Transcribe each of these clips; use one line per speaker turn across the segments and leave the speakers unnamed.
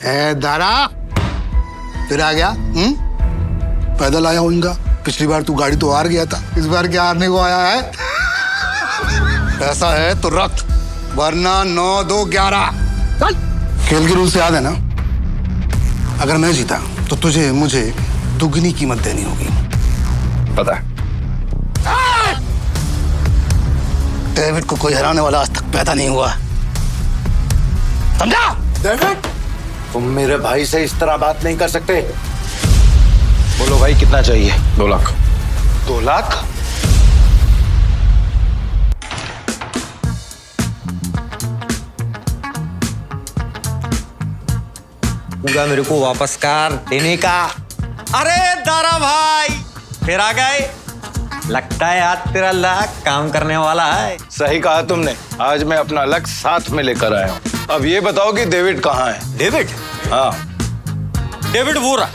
दारा फिर आ गया? पैदल आया होगा। पिछली बार तू गाड़ी तो हार गया था, इस बार क्या हारने को आया है? पैसा है तो रख, वरना 9, 2, 11। चल। खेल के रूल से याद है ना, अगर मैं जीता तो तुझे मुझे दुगनी कीमत देनी होगी।
पता है।
डेविड को कोई हराने वाला आज तक पैदा नहीं हुआ, समझा?
डेविड, तुम मेरे भाई से इस तरह बात नहीं कर सकते। बोलो भाई, कितना चाहिए?
2 लाख।
2 लाख?
मेरे को वापस कर देने का। अरे दारा भाई, फिर आ गए। लगता है आज तेरा लक काम करने वाला है।
सही कहा तुमने, आज मैं अपना लक साथ में लेकर आया हूँ। अब ये बताओ कि डेविड कहाँ है?
डेविड?
हाँ,
डेविड वो रहा,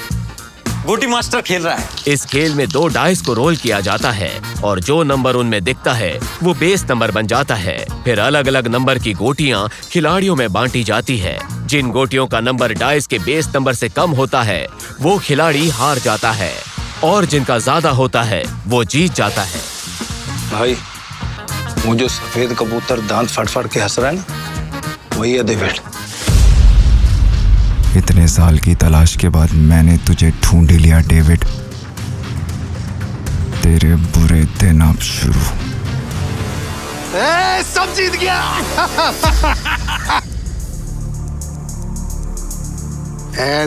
गोटी मास्टर खेल रहा है।
इस खेल में 2 डाइस को रोल किया जाता है और जो नंबर उनमें दिखता है वो बेस नंबर बन जाता है। फिर अलग अलग नंबर की गोटियां खिलाड़ियों में बांटी जाती है। जिन गोटियों का नंबर डाइस के बेस नंबर से कम होता है वो खिलाड़ी हार जाता है और जिनका ज्यादा होता है वो जीत जाता है।
भाई, वो जो सफेद कबूतर दांत फट के हंस रहा है ना, वही है डेविड।
इतने साल की तलाश के बाद मैंने तुझे ढूंढ लिया डेविड। तेरे बुरे दिन अब शुरू।
सब जीत गया।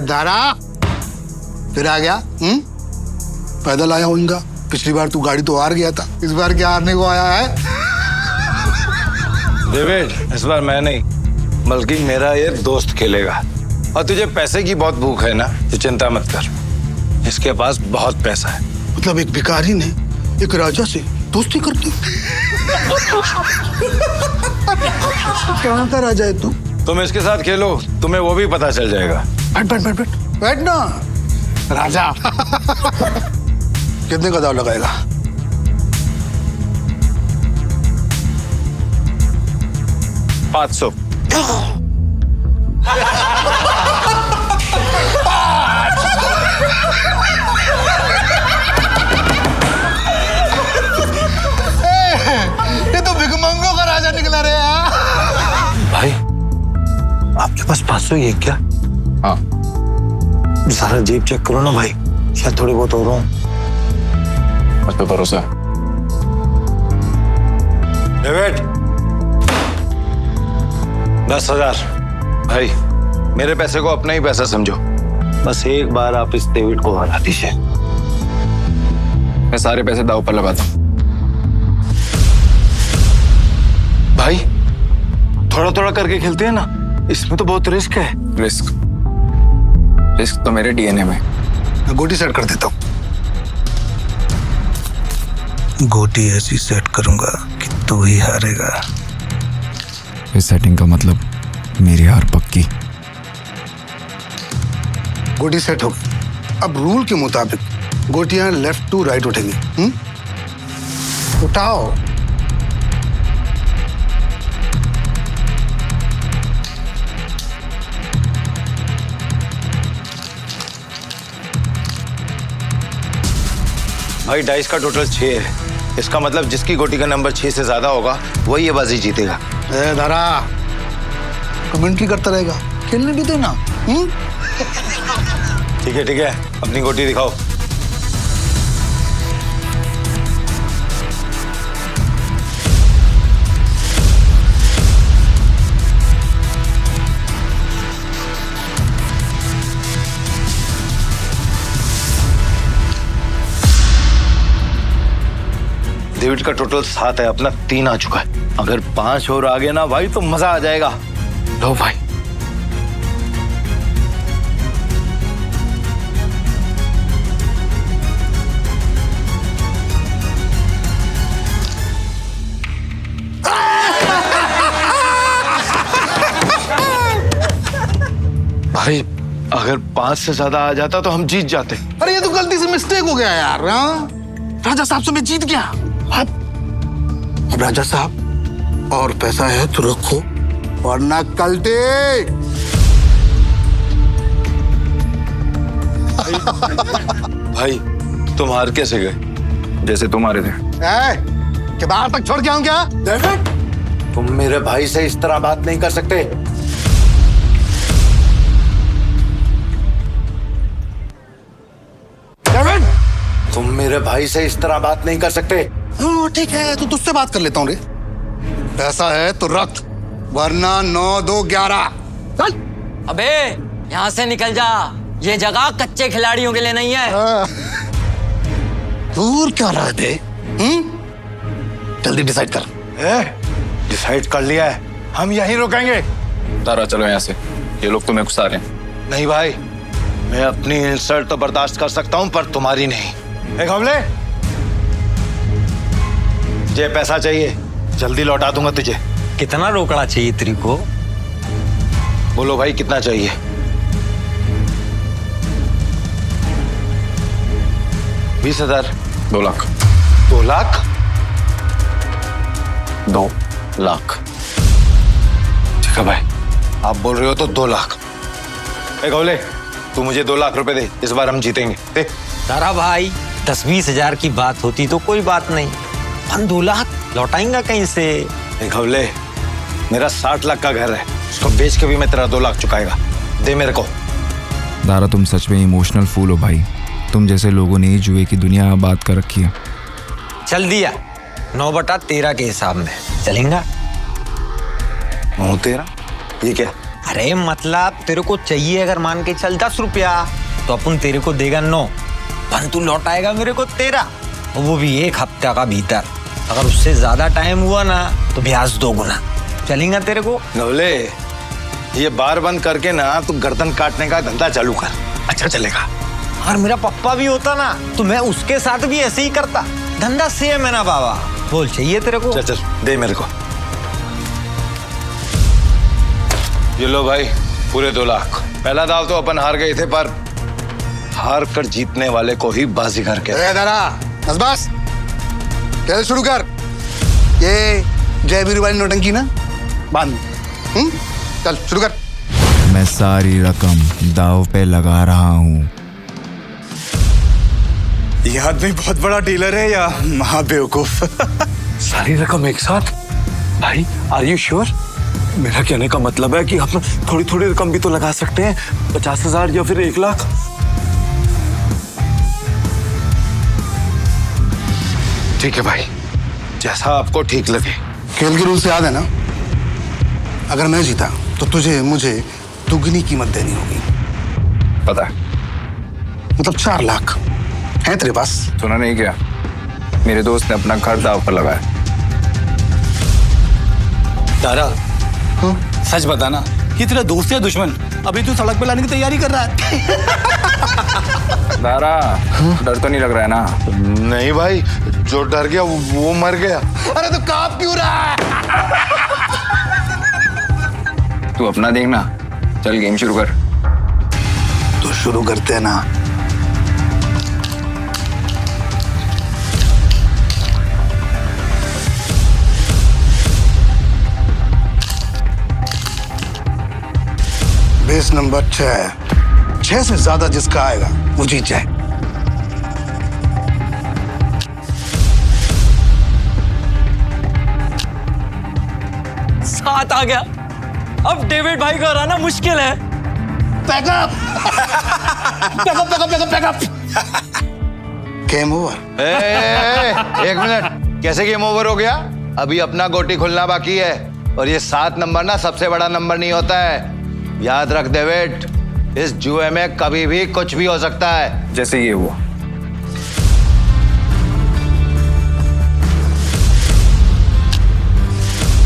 दारा फिर आ गया? पैदल आया होगा। पिछली बार तू गाड़ी तो हार गया था, इस बार क्या हारने को आया है?
डेविड, इस बार मैं नहीं बल्कि मेरा ये दोस्त खेलेगा। और तुझे पैसे की बहुत भूख है ना, तो चिंता मत कर, इसके पास बहुत पैसा है।
मतलब एक भिखारी ने एक राजा से दोस्ती कर ली। कहाँ का राजा है तू?
तुम इसके साथ खेलो, तुम्हें वो भी पता चल जाएगा।
बैठ बैठ बैठ बैठ बैठ ना राजा। कितने का दाव लगाएगा?
500।
ये तो भिखमंगों का राजा निकला रे।
भाई, आपके पास 500 ही है क्या?
हाँ।
सारा जेब चेक करो ना भाई, शायद थोड़ी बहुत हो रहा हूँ।
मुझ पे भरोसा है।
डेविड, 10,000। भाई, मेरे पैसे को अपना ही पैसा समझो। बस एक बार आप इस डेविड को हरा दीजिए।
मैं सारे पैसे दांव पर लगाता हूँ।
भाई, थोड़ा थोड़ा करके खेलते हैं ना, इसमें तो बहुत रिस्क है।
रिस्क तो मेरे डीएनए में।
मैं गोटी सेट कर देता हूँ। गोटी ऐसी सेट करूंगा कि तू ही हारेगा।
इस सेटिंग का मतलब मेरी हार पक्की।
गोटी सेट हो गई। अब रूल के मुताबिक गोटियां लेफ्ट टू राइट उठेंगी। उठाओ।
भाई, डाइस का टोटल 6 है। इसका मतलब जिसकी गोटी का नंबर 6 से ज्यादा होगा वही ये बाजी जीतेगा।
दारा कमेंट्री करता रहेगा, खेलने भी देना।
ठीक है, अपनी गोटी दिखाओ। डेविड का टोटल 7 है, अपना 3 आ चुका है। अगर 5 और आ गया ना भाई तो मजा आ जाएगा। लो भाई। भाई, अगर 5 से ज्यादा आ जाता तो हम जीत जाते।
अरे ये तो गलती से मिस्टेक हो गया यार। राजा साहब से मैं जीत गया। अब राजा साहब, और पैसा है तो रखो, वरना कल
भाई तुम हार कैसे गए?
जैसे तुम्हारे थे।
कि बाहर तक छोड़ के आऊं क्या?
तुम मेरे भाई से इस तरह बात नहीं कर सकते।
डेविड!
तुम मेरे भाई से इस तरह बात नहीं कर सकते।
हाँ ठीक है, तो तुझसे बात कर लेता हूँ रे। पैसा है तो रख, वरना 9, 2, 11 चल।
अबे यहाँ से निकल जा, ये जगह कच्चे खिलाड़ियों के लिए नहीं है।
दूर क्या रहे थे? जल्दी डिसाइड कर।
डिसाइड कर लिया है, हम यहीं रुकेंगे।
तारा चलो यहाँ से, ये लोग तुम्हें गुस्सा रहे हैं।
नहीं भाई, मैं अपनी इंसल्ट तो बर्दाश्त कर सकता हूं, पर तुम्हारी नहीं। एक हमले, ये पैसा चाहिए, जल्दी लौटा दूंगा तुझे।
कितना रोकड़ा चाहिए तेरे को?
बोलो भाई कितना चाहिए? 20,000।
2 लाख।
2 लाख?
2 लाख।
ठीक है भाई, आप बोल रहे हो तो 2 लाख। एक हमले, तू मुझे 2 लाख रुपए दे, इस बार हम जीतेंगे। दे।
तारा भाई 10-20 हजार की बात होती तो कोई बात नहीं, हम 2 लाख लौटाएंगा कहीं से?
एक हमले, मेरा 60 लाख का घर है, उसको बेच के भी मैं तेरा 2 लाख चुकाएगा। दे मेरे को।
दारा तुम सच में इमोशनल फूल हो भाई। तुम जैसे लोगों ने ही जुए की दुनिया आबाद कर रखी है।
चल दिया, 9/13 के हिसाब में चलेगा।
9/13? ये क्या?
अरे मतलब तेरे को चाहिए अगर मान के चल 10 रुपया, तो अपन तेरे को देगा 9, पर तू लौटाएगा मेरे को 13, और वो भी 1 हफ्ते का भीतर। अगर उससे ज्यादा टाइम हुआ ना तो ब्याज 2 गुना। चलेगा तेरे को?
नवले, ये बार बंद करके ना तू गर्दन काटने का धंधा चालू कर, अच्छा चलेगा।
और मेरा पप्पा भी होता ना तो मैं उसके साथ भी ऐसे ही करता। धंधा सेम है ना बाबा। बोल चाहिए तेरे को?
चल चल दे मेरे को। ये लो भाई, पूरे 2 लाख। पहला दाव तो अपन हार गए थे, पर हार कर जीतने वाले को ही बाजीगर कहते हैं।
दादा बस कैसे शुरू कर। ये जयवीर वाली नोटंकी ना बांध। चल शुरू कर।
मैं सारी रकम दाव पे लगा रहा हूँ।
ये आदमी बहुत बड़ा डीलर है या महाबेवकूफ?
सारी रकम एक साथ? भाई आर यू श्योर? मेरा कहने का मतलब है कि हम थोड़ी थोड़ी रकम भी तो लगा सकते हैं, 50,000 या फिर 1 लाख।
ठीक है भाई, जैसा आपको ठीक लगे।
खेल के रूल से याद है ना, अगर मैं जीता तो तुझे मुझे दुगनी कीमत देनी होगी।
पता है।
मतलब 4 लाख है तेरे पास?
सुना नहीं क्या? मेरे दोस्त ने अपना घर दाव पर लगाया।
तारा, सच बता ना, ये तेरा दोस्त या दुश्मन? अभी तू सड़क पे लाने की तैयारी कर रहा है।
दारा, डर तो नहीं लग रहा है ना?
नहीं भाई, जो डर गया वो मर गया।
अरे तो कांप क्यों रहा है?
तू अपना देखना, चल गेम शुरू कर।
तो शुरू करते हैं ना। बेस नंबर 6 से ज्यादा जिसका आएगा वो जीत जाए।
सात आ गया, अब डेविड भाई को हराना मुश्किल है।
Backup backup backup backup. Game over.
एक मिनट, कैसे गेम ओवर हो गया? अभी अपना गोटी खुलना बाकी है, और ये 7 नंबर ना सबसे बड़ा नंबर नहीं होता है। याद रख डेविड, इस जुए में कभी भी कुछ भी हो सकता है।
जैसे ये हुआ।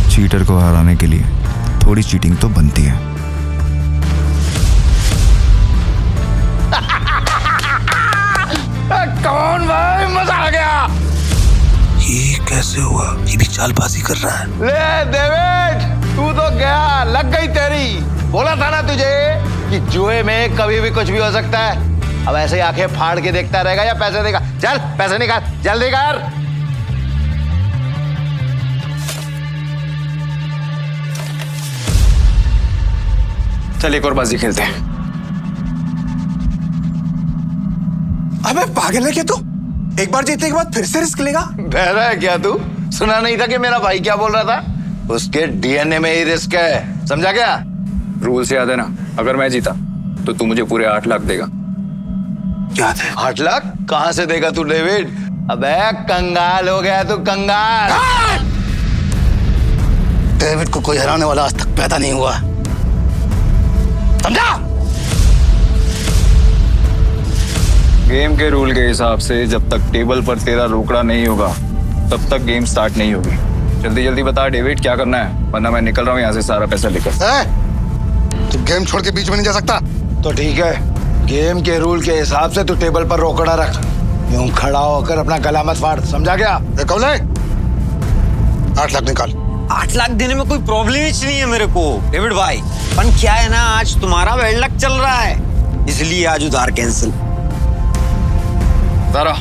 चीटर को हराने के लिए थोड़ी चीटिंग तो बनती है।
कौन भाई, मजा आ गया।
ये कैसे हुआ? ये भी चालबाजी कर रहा है।
ले डेविड, तू तो गया, लग गई तेरी। बोला था ना तुझे कि जुए में कभी भी कुछ भी हो सकता है। अब ऐसे ही आंखें फाड़ के देखता रहेगा या पैसे देगा? चल पैसे निकाल, जल्दी कर।
चल एक और बाजी खेलते हैं।
अबे पागल है क्या तू? एक बार जीतने के बाद फिर से रिस्क लेगा?
बहरा है क्या तू? सुना नहीं था कि मेरा भाई क्या बोल रहा था? उसके डीएनए में ही रिस्क है, समझा क्या?
रूल से याद है ना, अगर मैं जीता तो तू मुझे पूरे 8 लाख देगा।
याद है।
8 लाख कहां से देगा तू डेविड? अबे कंगाल हो गया तू, कंगाल।
डेविड को कोई हराने वाला आज तक पैदा नहीं हुआ, समझा?
गेम के रूल के हिसाब से जब तक टेबल पर तेरा रोकड़ा नहीं होगा तब तक गेम स्टार्ट नहीं होगी। जल्दी जल्दी बता डेविड, क्या करना है, वरना मैं निकल रहा हूँ यहाँ से सारा पैसा लेकर।
तू गेम छोड़ के बीच में नहीं जा सकता।
तो ठीक है, गेम के रूल के हिसाब से तू टेबल पर रोकड़ा रख, यूं खड़ा होकर अपना गला मत फाड़, समझा क्या?
कौले 8 लाख निकाल।
8 लाख देने में कोई प्रॉब्लम ही नहीं है मेरे को डेविड भाई, पर क्या है ना, आज तुम्हारा बैड लक चल रहा है, इसलिए आज उधार कैंसिल।
तारा,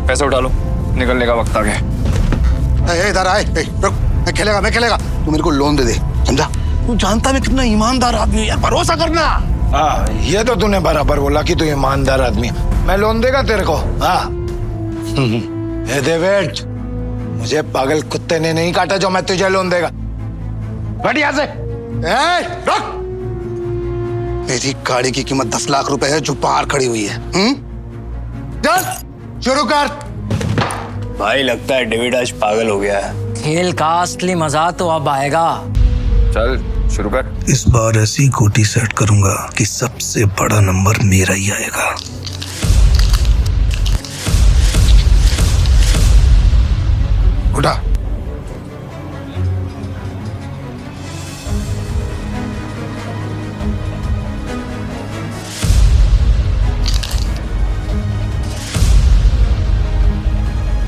पैसे उठा लो, निकलने का वक्त आ गया।
इधर आए, रुक, मैं खेलेगा। तू मेरे को लोन दे दे, समझा? तू जानता मैं कितना ईमानदार आदमी हूँ यार, भरोसा करना।
हाँ, ये तो तूने बराबर बोला कि तू ईमानदार आदमी, मैं लोन देगा तेरे को। हाँ ए डेविड, मुझे पागल कुत्ते ने नहीं काटा जो मैं तुझे लोन देगा। बैठ यहाँ से। रुक, मेरी गाड़ी की कीमत 10 लाख रुपए है जो बाहर खड़ी हुई है। चल शुरू कर।
भाई लगता है डेविड आज पागल हो गया है।
खेल का असली मजा तो अब आएगा।
चल शुरू कर।
इस बार ऐसी गोटी सेट करूंगा कि सबसे बड़ा नंबर मेरा ही आएगा।
उठा।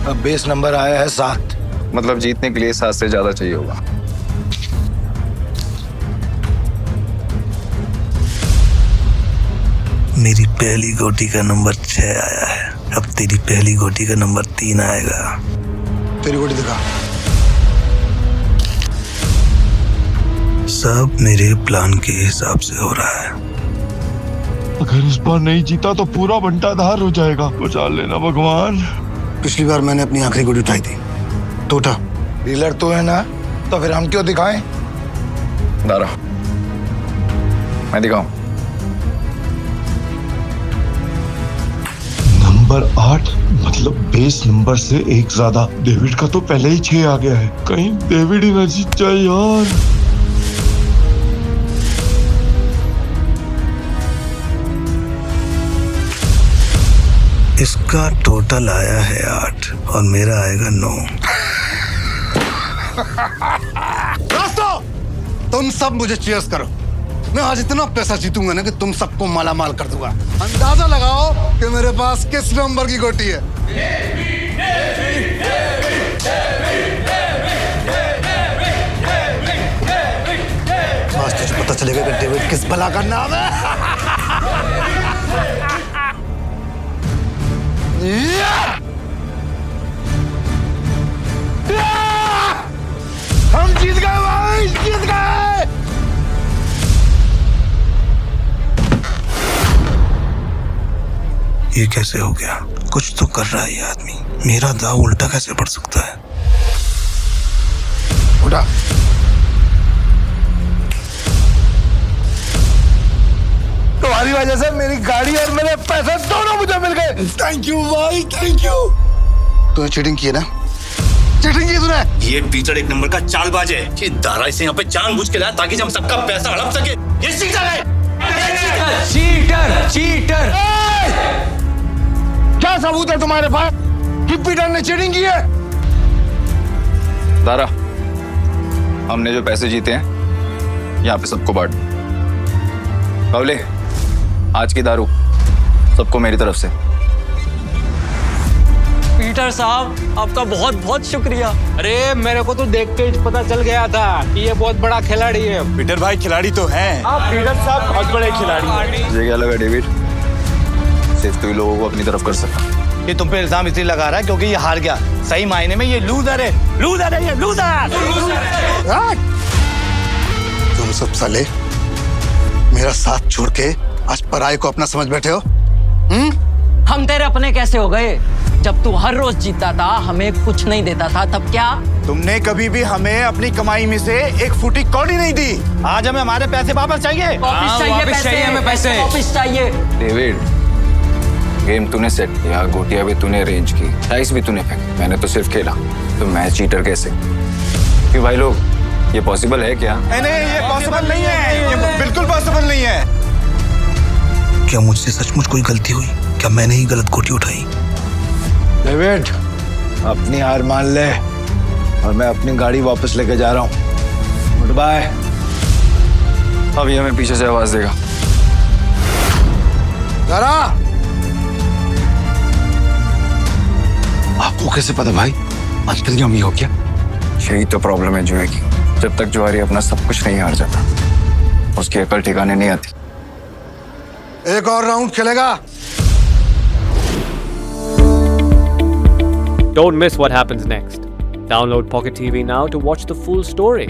अब बेस नंबर आया है 7।
मतलब जीतने के लिए 7 से ज्यादा चाहिए होगा।
मेरी पहली गोटी का नंबर 6 आया है, अब तेरी पहली गोटी का नंबर 3 आएगा।
तेरी गोटी दिखा।
सब मेरे प्लान के हिसाब से हो रहा है।
अगर इस बार नहीं जीता तो पूरा बंटाधार हो जाएगा, बचा लेना भगवान।
पिछली बार मैंने अपनी आखिरी गोटी उठाई थी, तो उठा।
डीलर तू है ना, तो फिर हम क्यों दिखाएं?
दारा, मैं दिखाऊं?
नंबर 8 मतलब बेस नंबर से 1 ज्यादा। डेविड का तो पहले ही 6 आ गया है, कहीं डेविड ही ना जीत जाए यार।
इसका टोटल आया है 8 और मेरा आएगा 9।
दोस्तों, तुम सब मुझे चीयर्स करो। मैं आज इतना पैसा जीतूंगा ना कि तुम सबको मालामाल कर दूंगा। अंदाजा लगाओ कि मेरे पास किस नंबर की गोटी है। आज तुझे पता चलेगा कि डेविड किस भला का नाम है। हम जीत गए भाई, जीत गए।
ये कैसे हो गया? कुछ तो कर रहा है ये आदमी। मेरा दाव उल्टा कैसे पड़ सकता है?
उठा। तुम्हारी वजह से मेरी गाड़ी और मेरे पैसे दोनों मुझे मिल गए। थैंक यू भाई, थैंक यू। तूने चीटिंग की है ना? चीटिंग की तूने?
ये पीटर 1 नंबर का चालबाज है। ये दारा इसे यहाँ पे जानबूझ के लाया ताकि हम सबका पैसा हड़प सके। ये चीटर है।
चीटर।
क्या सबूत है तुम्हारे पास कि पीटर ने चीटिंग की है?
दारा, हमने जो पैसे जीते हैं यहाँ पे सबको बांट। कवले, आज की दारू सबको मेरी तरफ से।
पीटर साहब, आपका बहुत बहुत शुक्रिया।
अरे मेरे को तो देख के ही पता चल गया था कि ये बहुत बड़ा खिलाड़ी है।
पीटर भाई खिलाड़ी तो है।
पीटर साहब बहुत बड़े खिलाड़ी हैं।
मुझे क्या लगा डेविड, सिर्फ तू ही लोगों को अपनी तरफ कर सकता।
ये तुम पे इल्जाम इसलिए लगा रहा है क्योंकि ये हार गया। सही मायने में ये लूजर है, लूजर है ये, लूजर।
तुम सब साले मेरा साथ छोड़ के आज पराये को अपना समझ बैठे हो।
हम तेरे अपने कैसे हो गए? जब तू हर रोज जीतता था, हमें कुछ नहीं देता था, तब क्या?
तुमने कभी भी हमें अपनी कमाई में से एक फुटी कौड़ी नहीं दी। आज हमें हमारे पैसे वापस चाहिए।
वापस चाहिए हमें पैसे। वापस चाहिए।
डेविड, गेम तूने सेट किया, गोटियां भी तूने अरेंज की, डाइस भी तूने फेंकी, मैंने तो सिर्फ खेला। तो मैं चीटर कैसे? क्यों भाई लोग, ये पॉसिबल है क्या?
नहीं, ये पॉसिबल नहीं है, ये बिल्कुल पॉसिबल नहीं है।
क्या मुझसे सचमुच कोई गलती हुई? क्या मैंने ही गलत गोटी उठाई?
डेविड, अपनी हार मान ले और मैं अपनी गाड़ी वापस लेके जा रहा हूँ। Good bye.
अभी हमें पीछे से आवाज देगा।
जरा
आपको कैसे पता भाई? अंतर्यामी ही हो क्या?
यही तो प्रॉब्लम है जुए की। जब तक जुआरी अपना सब कुछ नहीं हार जाता, उसकी अकल ठिकाने नहीं आती।
एक और राउंड खेलेगा।
Don't miss what happens next. Download Pocket TV now to watch the full story.